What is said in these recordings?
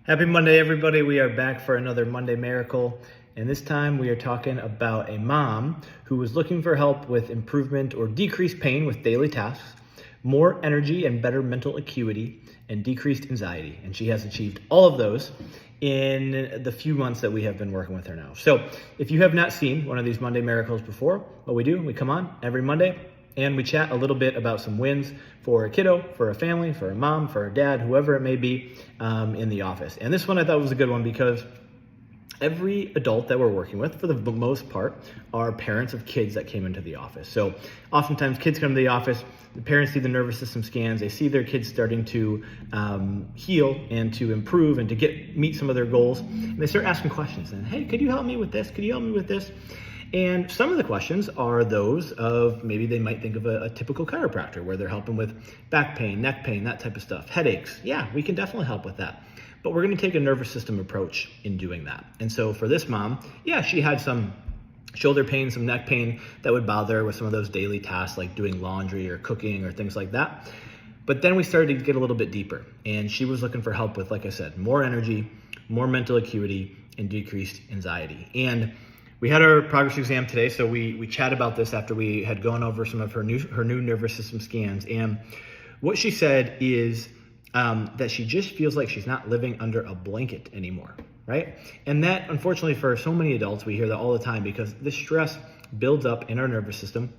Happy Monday, everybody. We are back for another Monday Miracle. And this time we are talking about a mom who was looking for help with improvement or decreased pain with daily tasks, more energy and better mental acuity, and decreased anxiety. And she has achieved all of those in the few months that we have been working with her now. So if you have not seen one of these Monday Miracles before, what we do, we come on every Monday and we chat a little bit about some wins for a kiddo, for a family, for a mom, for a dad, whoever it may be in the office. And this one I thought was a good one because every adult that we're working with, for the most part, are parents of kids that came into the office. So oftentimes kids come to the office, the parents see the nervous system scans, they see their kids starting to heal and to improve and to meet some of their goals. And they start asking questions and, hey, could you help me with this? Could you help me with this? And some of the questions are those of maybe they might think of a typical chiropractor where they're helping with back pain, neck pain, that type of stuff. Headaches, yeah, we can definitely help with that. But we're gonna take a nervous system approach in doing that. And so for this mom, yeah, she had some shoulder pain, some neck pain that would bother her with some of those daily tasks like doing laundry or cooking or things like that. But then we started to get a little bit deeper and she was looking for help with, like I said, more energy, more mental acuity, and decreased anxiety. And we had our progress exam today, so we chat about this after we had gone over some of her new nervous system scans. And what she said is that she just feels like she's not living under a blanket anymore, right? And that, unfortunately, for so many adults, we hear that all the time because the stress builds up in our nervous system,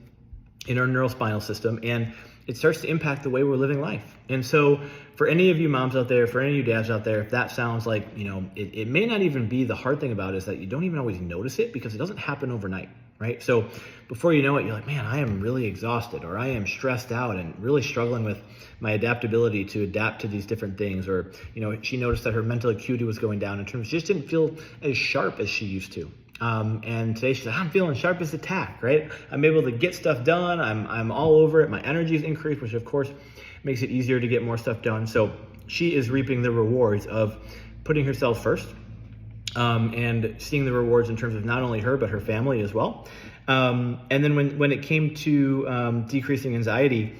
in our neurospinal system, and it starts to impact the way we're living life. And so for any of you moms out there, for any of you dads out there, if that sounds like, it may not even be, the hard thing about it is that you don't even always notice it because it doesn't happen overnight, right? So before you know it, you're like, man, I am really exhausted, or I am stressed out and really struggling with my adaptability to adapt to these different things. Or, she noticed that her mental acuity was going down in terms, she just didn't feel as sharp as she used to. And today she's like, I'm feeling sharp as a tack, right? I'm able to get stuff done. I'm all over it. My energy is increased, which of course makes it easier to get more stuff done. So she is reaping the rewards of putting herself first, and seeing the rewards in terms of not only her, but her family as well. And then when it came to decreasing anxiety,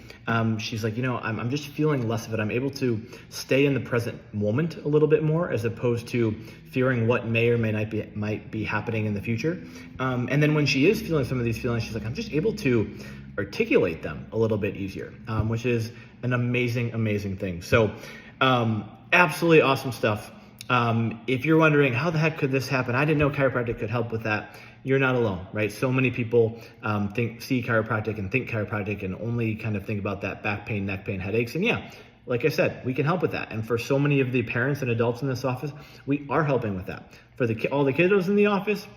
she's like, I'm just feeling less of it. I'm able to stay in the present moment a little bit more, as opposed to fearing what may or might be happening in the future. And then when she is feeling some of these feelings, she's like, I'm just able to articulate them a little bit easier, which is an amazing, amazing thing. So absolutely awesome stuff. If you're wondering how the heck could this happen, I didn't know chiropractic could help with that. You're not alone, right? So many people see chiropractic and think chiropractic and only kind of think about that back pain, neck pain, headaches. And yeah, like I said, we can help with that. And for so many of the parents and adults in this office, we are helping with that. For all the kiddos in the office,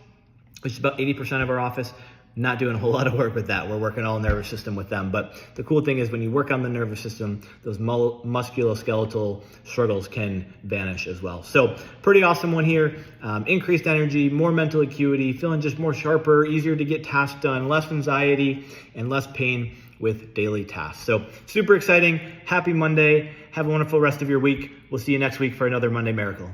which is about 80% of our office, not doing a whole lot of work with that. We're working all nervous system with them. But the cool thing is when you work on the nervous system, those musculoskeletal struggles can vanish as well. So pretty awesome one here. Increased energy, more mental acuity, feeling just more sharper, easier to get tasks done, less anxiety, and less pain with daily tasks. So super exciting. Happy Monday. Have a wonderful rest of your week. We'll see you next week for another Monday Miracle.